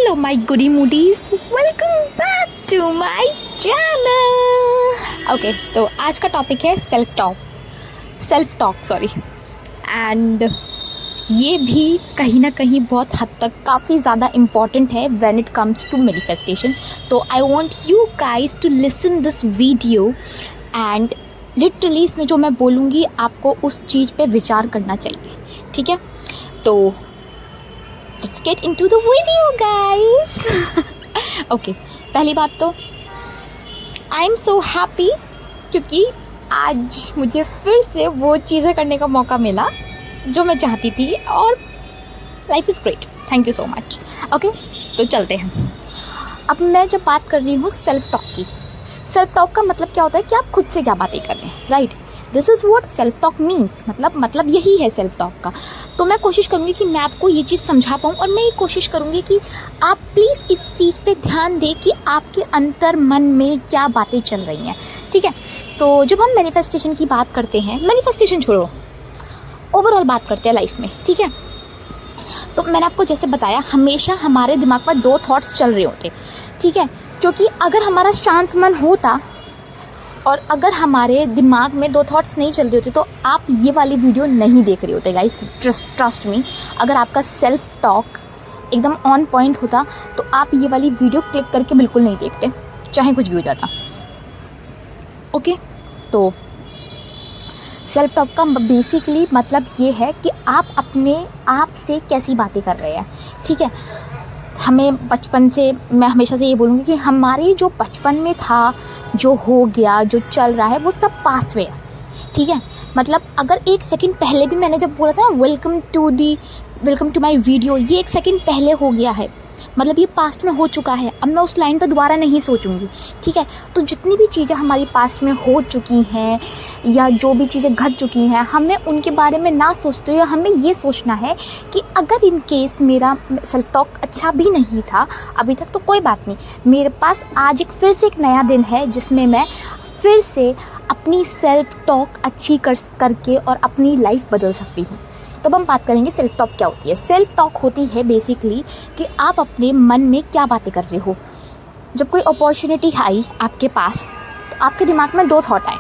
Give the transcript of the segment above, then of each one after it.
Hello my goody moodies, welcome back to my channel. Okay, तो आज का topic है सेल्फ टॉक सॉरी। एंड ये भी कहीं ना कहीं बहुत हद तक काफ़ी ज़्यादा इम्पॉर्टेंट है when it comes to manifestation. तो I want you guys to listen this video and literally इसमें जो मैं बोलूँगी आपको उस चीज़ पे विचार करना चाहिए, ठीक है? तो let's get into the video guys. Okay, पहली बात तो आई एम सो हैप्पी क्योंकि आज मुझे फिर से वो चीज़ें करने का मौका मिला जो मैं चाहती थी और life is great. Thank you so much. Okay, तो चलते हैं। अब मैं जब बात कर रही हूँ सेल्फ टॉक की, सेल्फ टॉक का मतलब क्या होता है कि आप खुद से क्या बातें कर रहे हैं, right? This is what self talk means. मतलब यही है सेल्फ टॉक का। तो मैं कोशिश करूँगी कि मैं आपको ये चीज़ समझा पाऊँ और मैं ये कोशिश करूँगी कि आप प्लीज़ इस चीज़ पे ध्यान दें कि आपके अंतर मन में क्या बातें चल रही हैं, ठीक है? तो जब हम मैनिफेस्टेशन की बात करते हैं, मैनिफेस्टेशन छोड़ो, ओवरऑल बात करते हैं लाइफ में, ठीक है? तो मैंने आपको जैसे बताया, हमेशा हमारे दिमाग में दो थॉट्स चल रहे होते, ठीक है? क्योंकि अगर हमारा शांत मन होता और अगर हमारे दिमाग में दो थॉट्स नहीं चल रहे होते तो आप ये वाली वीडियो नहीं देख रहे होते गाइस। ट्रस्ट मी, अगर आपका सेल्फ टॉक एकदम ऑन पॉइंट होता तो आप ये वाली वीडियो क्लिक करके बिल्कुल नहीं देखते, चाहे कुछ भी हो जाता। ओके, तो सेल्फ टॉक का बेसिकली मतलब ये है कि आप अपने आप से कैसी बातें कर रहे हैं, ठीक है? हमें बचपन से, मैं हमेशा से ये बोलूँगी कि हमारी जो बचपन में था, जो हो गया, जो चल रहा है, वो सब पास्ट में है, ठीक है? मतलब अगर एक सेकंड पहले भी मैंने जब बोला था ना वेलकम टू माय वीडियो, ये एक सेकंड पहले हो गया है, मतलब ये पास्ट में हो चुका है। अब मैं उस लाइन पर दोबारा नहीं सोचूंगी, ठीक है? तो जितनी भी चीज़ें हमारी पास्ट में हो चुकी हैं या जो भी चीज़ें घट चुकी हैं, हमें उनके बारे में ना सोचते हुए हमें ये सोचना है कि अगर इन केस मेरा सेल्फ टॉक अच्छा भी नहीं था अभी तक तो कोई बात नहीं, मेरे पास आज फिर से एक नया दिन है जिसमें मैं फिर से अपनी सेल्फ टॉक अच्छी करके और अपनी लाइफ बदल सकती हूँ। तो अब हम बात करेंगे सेल्फ टॉक क्या होती है। सेल्फ टॉक होती है बेसिकली कि आप अपने मन में क्या बातें कर रहे हो। जब कोई अपॉर्चुनिटी आई आपके पास तो आपके दिमाग में दो थॉट आए,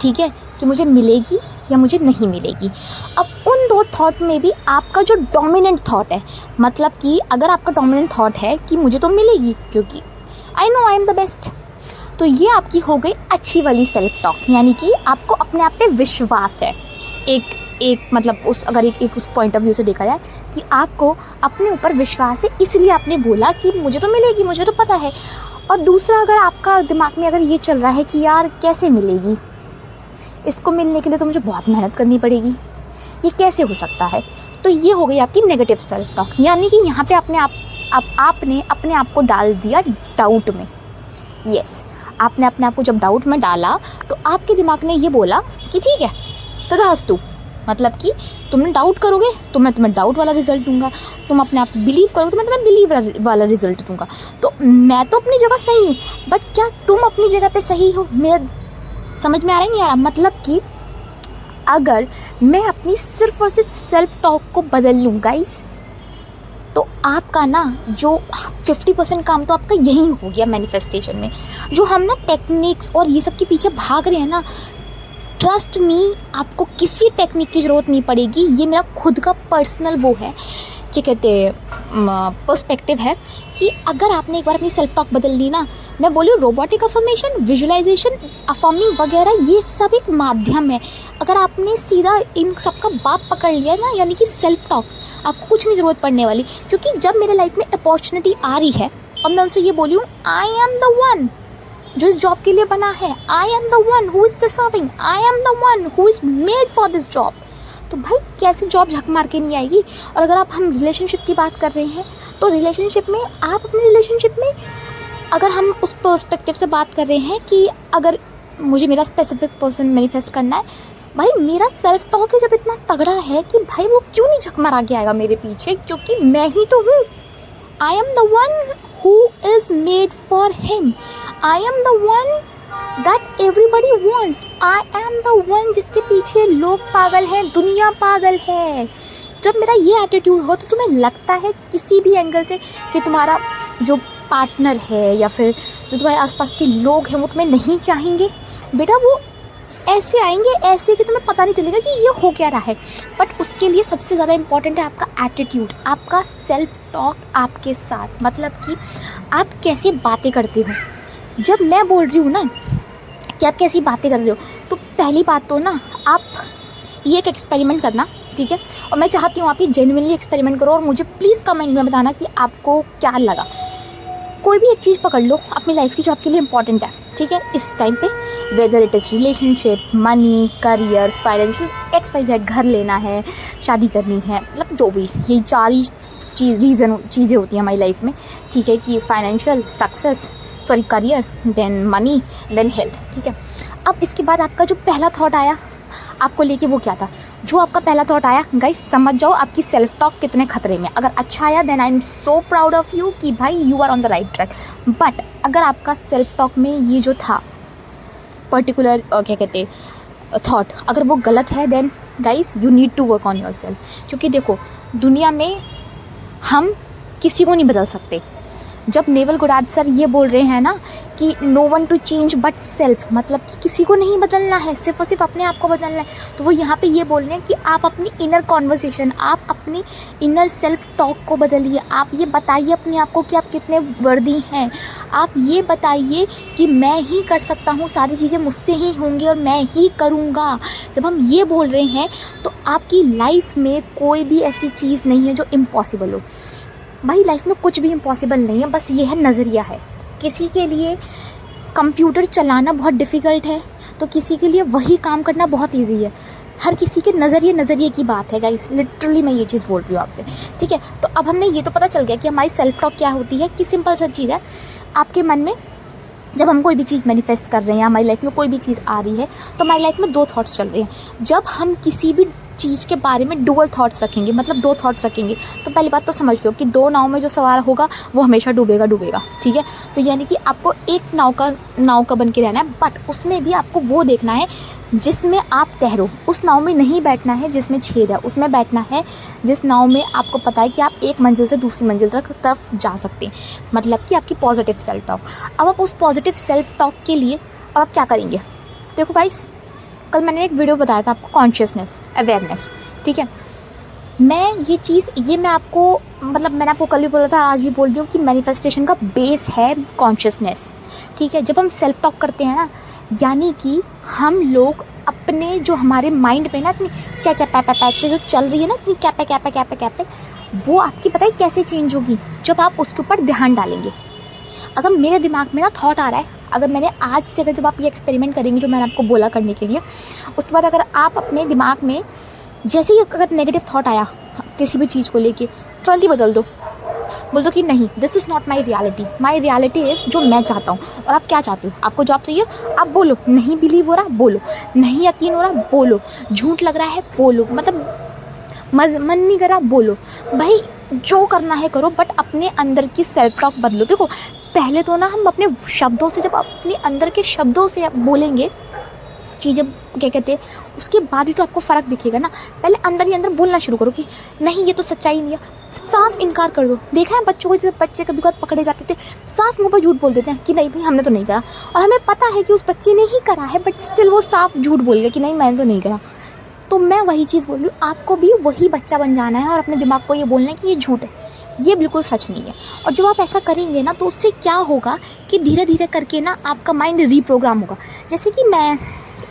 ठीक है? कि मुझे मिलेगी या मुझे नहीं मिलेगी। अब उन दो थॉट में भी आपका जो डोमिनेंट थॉट है, मतलब कि अगर आपका डोमिनेंट थॉट है कि मुझे तो मिलेगी क्योंकि I know I am the best, तो ये आपकी हो गई अच्छी वाली सेल्फ टॉक, यानी कि आपको अपने आप पे विश्वास है। एक मतलब अगर एक उस पॉइंट ऑफ व्यू से देखा जाए कि आपको अपने ऊपर विश्वास है, इसलिए आपने बोला कि मुझे तो मिलेगी, मुझे तो पता है। और दूसरा, अगर आपका दिमाग में अगर ये चल रहा है कि यार कैसे मिलेगी, इसको मिलने के लिए तो मुझे बहुत मेहनत करनी पड़ेगी, ये कैसे हो सकता है, तो ये हो गई आपकी नेगेटिव सेल्फ टॉक। यानी कि यहाँ पे आपने अपने आप को डाल दिया डाउट में। यस, आपने अपने आप को जब डाउट में डाला तो आपके दिमाग ने ये बोला कि ठीक है तथास्तु, मतलब कि तुमने डाउट करोगे तो मैं तुम्हें डाउट वाला रिजल्ट दूंगा, तुम अपने आप बिलीव करोगे तो मैं तुम्हें बिलीव वाला रिजल्ट दूंगा। तो मैं तो अपनी जगह सही हूँ, बट क्या तुम अपनी जगह पे सही हो? मेरा समझ में आ रहा है नहीं आ रहा? मतलब कि अगर मैं अपनी सिर्फ और सिर्फ सेल्फ टॉक को बदल लूँ गाइस, तो आपका ना जो 50% काम तो आपका यही हो गया मैनिफेस्टेशन में। जो हम ना टेक्निक्स और ये सब के पीछे भाग रहे हैं ना, ट्रस्ट मी, आपको किसी टेक्निक की ज़रूरत नहीं पड़ेगी। ये मेरा खुद का पर्सनल वो है, क्या कहते हैं, पर्सपेक्टिव है कि अगर आपने एक बार अपनी सेल्फ टॉक बदल ली ना, मैं बोली रोबोटिक अफर्मेशन, विजुअलाइजेशन, अफर्मिंग वगैरह, ये सब एक माध्यम है। अगर आपने सीधा इन सब का बाप पकड़ लिया ना, यानी कि सेल्फ टॉक, आपको कुछ नहीं ज़रूरत पड़ने वाली। क्योंकि जब मेरे लाइफ में अपॉर्चुनिटी आ रही है और मैं उनसे ये बोली हूँ आई एम द वन जो इस जॉब के लिए बना है, I am the one who is deserving, I am the one who is made for this job, तो भाई कैसे जॉब झक मार के नहीं आएगी। और अगर हम रिलेशनशिप की बात कर रहे हैं तो रिलेशनशिप में आप अपने रिलेशनशिप में, अगर हम उस पर्सपेक्टिव से बात कर रहे हैं कि अगर मुझे मेरा स्पेसिफिक पर्सन मैनिफेस्ट करना है, भाई मेरा सेल्फ टॉक ही जब इतना तगड़ा है कि भाई वो क्यों नहीं झक मार के आएगा मेरे पीछे, क्योंकि मैं ही तो हूँ। I am the one who is made for him. I am the one that everybody wants. I am the one जिसके पीछे लोग पागल हैं, दुनिया पागल है, जब मेरा ये एटीट्यूड हो तो तुम्हें लगता है किसी भी एंगल से कि तुम्हारा जो पार्टनर है या फिर जो तुम्हारे आसपास के लोग हैं वो तुम्हें नहीं चाहेंगे? बेटा वो ऐसे आएंगे ऐसे कि तुम्हें पता नहीं चलेगा कि ये हो क्या रहा है। बट उसके लिए सबसे ज़्यादा इम्पॉर्टेंट है आपका एटीट्यूड, आपका सेल्फ टॉक आपके साथ, मतलब कि आप कैसे बातें करते हो। जब मैं बोल रही हूँ ना कि आप कैसी बातें कर रहे हो, तो पहली बात तो ना आप ये एक एक्सपेरिमेंट करना, ठीक है? और मैं चाहती हूँ आप ये जेन्युइनली एक्सपेरिमेंट करो और मुझे प्लीज़ कमेंट में बताना कि आपको क्या लगा। कोई भी एक चीज़ पकड़ लो अपनी लाइफ की जो आपके लिए इम्पॉर्टेंट है, ठीक है, इस टाइम पे, whether it is relationship, money, career, financial, XYZ, घर लेना है, शादी करनी है, मतलब जो भी ये चार ही चीज़ें होती हैं हमारी लाइफ में, ठीक है, कि financial, career, then money, then health, ठीक है। अब इसके बाद आपका जो पहला थॉट आया आपको लेके, वो क्या था? जो आपका पहला थॉट आया, गाइस समझ जाओ आपकी सेल्फ टॉक कितने खतरे में। अगर अच्छा आया then I am so proud of you कि भाई you are on the right track. But अगर आपका सेल्फ टॉक में ये जो था पर्टिकुलर क्या कहते थॉट, अगर वो गलत है, then guys you need to work on your self. क्योंकि देखो दुनिया में हम किसी को नहीं बदल सकते। जब नेवल गोडार्ड सर ये बोल रहे हैं ना कि no one to change but self, मतलब कि किसी को नहीं बदलना है, सिर्फ और सिर्फ अपने आप को बदलना है, तो वो यहाँ पे ये बोल रहे हैं कि आप अपनी इनर कॉन्वर्सेशन, आप अपनी इनर सेल्फ टॉक को बदलिए। आप ये बताइए अपने आप को कि आप कितने वर्दी हैं। आप ये बताइए कि मैं ही कर सकता हूँ, सारी चीज़ें मुझसे ही होंगी और मैं ही करूँगा। जब हम ये बोल रहे हैं तो आपकी लाइफ में कोई भी ऐसी चीज़ नहीं है जो इम्पॉसिबल हो। भाई लाइफ में कुछ भी इम्पॉसिबल नहीं है, बस ये है नज़रिया है। किसी के लिए कंप्यूटर चलाना बहुत डिफ़िकल्ट है तो किसी के लिए वही काम करना बहुत इजी है। हर किसी के नज़रिए की बात है गाइस, लिटरली मैं ये चीज़ बोल रही हूँ आपसे, ठीक है। तो अब हमने ये तो पता चल गया कि हमारी सेल्फ टॉक क्या होती है, कि सिंपल सा चीज़ है, आपके मन में जब हम कोई भी चीज़ मैनिफेस्ट कर रहे हैं, हमारी लाइफ में कोई भी चीज़ आ रही है, तो हमारी लाइफ में दो थॉट्स चल रहे हैं। जब हम किसी भी चीज़ के बारे में डुअल थॉट्स रखेंगे, मतलब दो थॉट्स रखेंगे, तो पहली बात तो समझ लो कि दो नाव में जो सवार होगा वो हमेशा डूबेगा, ठीक है। तो यानी कि आपको एक नाव का बन के रहना है, बट उसमें भी आपको वो देखना है जिसमें आप तैरो। उस नाव में नहीं बैठना है जिसमें छेद है, उसमें बैठना है जिस नाव में आपको पता है कि आप एक मंजिल से दूसरी मंजिल तरफ जा सकते हैं, मतलब कि आपकी पॉजिटिव सेल्फ टॉक। अब आप उस पॉजिटिव सेल्फ टॉक के लिए अब आप क्या करेंगे? देखो गाइस, कल मैंने एक वीडियो बताया था आपको, कॉन्शियसनेस, अवेयरनेस, ठीक है। मैं आपको मतलब मैंने आपको कल भी बोला था, आज भी बोल रही हूँ कि मैनिफेस्टेशन का बेस है कॉन्शियसनेस, ठीक है। जब हम सेल्फ टॉक करते हैं ना, यानी कि हम लोग अपने जो हमारे माइंड पे ना इतनी चै जो चल रही है ना, इतनी कैपे, वो आपकी पता है कैसे चेंज होगी? जब आप उसके ऊपर ध्यान डालेंगे। अगर मेरे दिमाग में ना थॉट आ रहा है, अगर मैंने आज से जब आप ये एक्सपेरिमेंट करेंगे जो मैंने आपको बोला करने के लिए, उसके बाद अगर आप अपने दिमाग में जैसे ही अगर नेगेटिव थॉट आया किसी भी चीज़ को लेके, तुरंत ही बदल दो, बोल दो कि नहीं, this is not my reality is जो मैं चाहता हूँ। और आप क्या चाहते हो? आपको जॉब चाहिए, आप बोलो। नहीं बिलीव हो रहा, बोलो। नहीं यकीन हो रहा, बोलो। झूठ लग रहा है, बोलो। मतलब मन नहीं करा, बोलो। भाई जो करना है करो, बट अपने अंदर की सेल्फ टॉक बदलो। देखो पहले तो ना हम अपने शब्दों से, जब अपने अंदर के शब्दों से बोलेंगे चीज़ें, क्या कहते हैं, उसके बाद ही तो आपको फ़र्क दिखेगा ना। पहले अंदर ही अंदर बोलना शुरू करो कि नहीं ये तो सच्चाई नहीं है, साफ इनकार कर दो। देखा है बच्चों को, जैसे बच्चे कभी कभार पकड़े जाते थे, साफ मुंह पर झूठ बोल देते हैं कि नहीं भाई हमने तो नहीं करा, और हमें पता है कि उस बच्चे ने ही करा है, बट स्टिल वो साफ झूठ बोल गया कि नहीं मैंने तो नहीं करा। तो मैं वही चीज़ बोल रही हूँ, आपको भी वही बच्चा बन जाना है और अपने दिमाग को ये बोलना है कि ये झूठ है, ये बिल्कुल सच नहीं है। और जब आप ऐसा करेंगे ना, तो उससे क्या होगा कि धीरे धीरे करके ना आपका माइंड रीप्रोग्राम होगा। जैसे कि मैं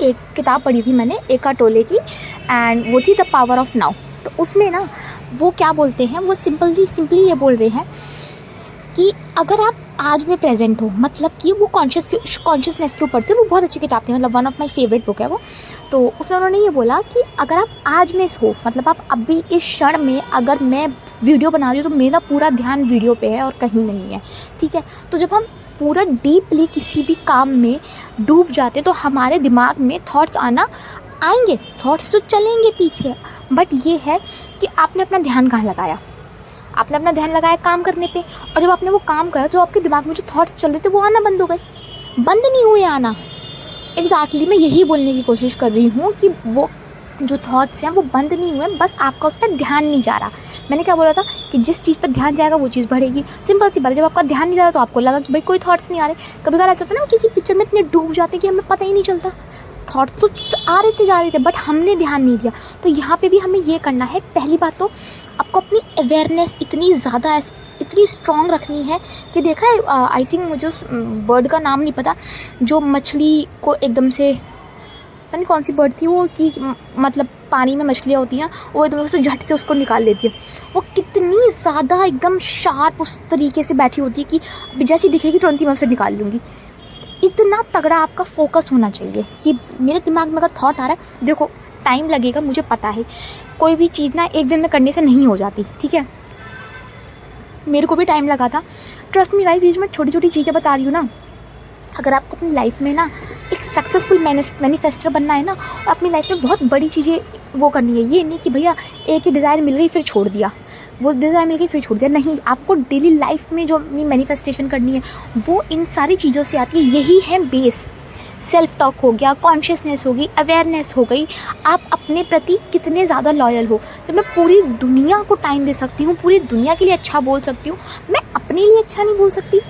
एक किताब पढ़ी थी मैंने, एका टोले की, एंड वो थी द पावर ऑफ नाउ। तो उसमें ना वो क्या बोलते हैं, वो सिंपली ये बोल रहे हैं कि अगर आप आज में प्रेजेंट हो, मतलब कि वो कॉन्शियसनेस के ऊपर थी, वो बहुत अच्छी किताब थी, मतलब one of my favourite book है वो। तो उसमें उन्होंने ये बोला कि अगर आप आज में हो, मतलब आप अभी इस क्षण में, अगर मैं वीडियो बना रही हूँ तो मेरा पूरा ध्यान वीडियो पे है और कहीं नहीं है, ठीक है। तो जब हम पूरा डीपली किसी भी काम में डूब जाते तो हमारे दिमाग में थॉट्स आएंगे, थॉट्स तो चलेंगे पीछे, बट ये है कि आपने अपना ध्यान कहाँ लगाया। आपने अपना ध्यान लगाया काम करने पे, और जब आपने वो काम करा, जो आपके दिमाग में जो थॉट्स चल रहे थे वो आना बंद हो गए, बंद नहीं हुए आना। एग्जैक्टली मैं यही बोलने की कोशिश कर रही हूँ कि वो जो थॉट्स हैं वो बंद नहीं हुए, बस आपका उस पर ध्यान नहीं जा रहा। मैंने क्या बोला था कि जिस चीज़ पर ध्यान जाएगा वो चीज़ बढ़ेगी। सिंपल सी बात है, जब आपका ध्यान नहीं जा रहा तो आपको लगा कि भाई कोई थॉट्स नहीं आ रहे। कभी कभार ऐसा होता है ना, किसी पिक्चर में इतने डूब जाते हैं कि हमें पता ही नहीं चलता, थॉट्स तो आ रहे थे जा रहे थे बट हमने ध्यान नहीं दिया। तो यहाँ पे भी हमें ये करना है, पहली बात तो आपको अपनी अवेयरनेस इतनी ज़्यादा इतनी स्ट्रॉन्ग रखनी है कि देखा है, आई थिंक मुझे उस बर्ड का नाम नहीं पता, जो मछली को एकदम से, पता नहीं कौन सी बर्ड थी वो, कि मतलब पानी में मछलियाँ होती हैं, वो एकदम से झट से उसको निकाल लेती है। वो कितनी ज़्यादा एकदम शार्प उस तरीके से बैठी होती है कि जैसी दिखेगी तुरंत ही मैं उसे निकाल लूँगी। इतना तगड़ा आपका फोकस होना चाहिए कि मेरे दिमाग में अगर थॉट आ रहा है, देखो टाइम लगेगा, मुझे पता है कोई भी चीज़ ना एक दिन में करने से नहीं हो जाती, ठीक है। मेरे को भी टाइम लगा था, ट्रस्ट मी गाइस। ये जो मैं छोटी छोटी चीज़ें बता रही हूँ ना, अगर आपको अपनी लाइफ में ना एक सक्सेसफुल मैनिफेस्टर बनना है ना, और अपनी लाइफ में बहुत बड़ी चीज़ें वो करनी है, ये नहीं कि भैया एक ही डिज़ायर मिल गई फिर छोड़ दिया, वो डिज़ायर मिल गई फिर छोड़ दिया, नहीं। आपको डेली लाइफ में जो अपनी मैनिफेस्टेशन करनी है वो इन सारी चीज़ों से आती है। यही है बेस। सेल्फ टॉक हो गया, कॉन्शियसनेस होगी, अवेयरनेस हो गई, आप अपने प्रति कितने ज़्यादा लॉयल हो। तो मैं पूरी दुनिया को टाइम दे सकती हूँ, पूरी दुनिया के लिए अच्छा बोल सकती हूँ, मैं अपने लिए अच्छा नहीं बोल सकती।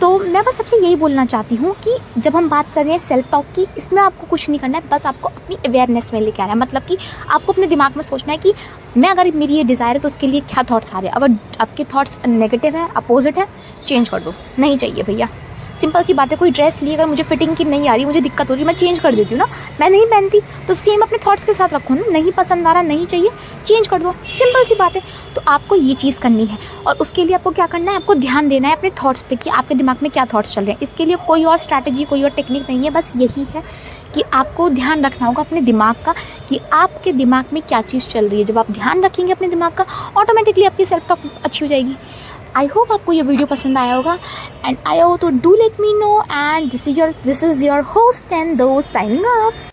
तो मैं बस सबसे यही बोलना चाहती हूँ कि जब हम बात कर रहे हैं सेल्फ टॉक की, इसमें आपको कुछ नहीं करना है, बस आपको अपनी अवेयरनेस में लेके आना है। मतलब कि आपको अपने दिमाग में सोचना है कि मैं, अगर मेरी ये डिज़ायर है तो उसके लिए क्या थॉट्स आ रहे हैं। अगर आपके थॉट्स नेगेटिव है, अपोजिट है, चेंज कर दो, नहीं चाहिए भैया। सिंपल सी बात है, कोई ड्रेस ली अगर मुझे फिटिंग की नहीं आ रही, मुझे दिक्कत हो रही है, मैं चेंज कर देती हूँ ना, मैं नहीं पहनती। तो सेम अपने थॉट्स के साथ रखो ना, नहीं पसंद आ रहा, नहीं चाहिए, चेंज कर दो, सिंपल सी बात है। तो आपको ये चीज़ करनी है, और उसके लिए आपको क्या करना है, आपको ध्यान देना है अपने थॉट्स पे कि आपके दिमाग में क्या थॉट्स चल रहे हैं। इसके लिए कोई और स्ट्रैटेजी, कोई और टेक्निक नहीं है, बस यही है कि आपको ध्यान रखना होगा अपने दिमाग का कि आपके दिमाग में क्या चीज़ चल रही है। जब आप ध्यान रखेंगे अपने दिमाग का, ऑटोमेटिकली आपकी सेल्फ टॉक अच्छी हो जाएगी। आई होप आपको ये वीडियो पसंद आया होगा, एंड आया हो तो do let me know. And this is your host and दोस्त साइनिंग ऑफ।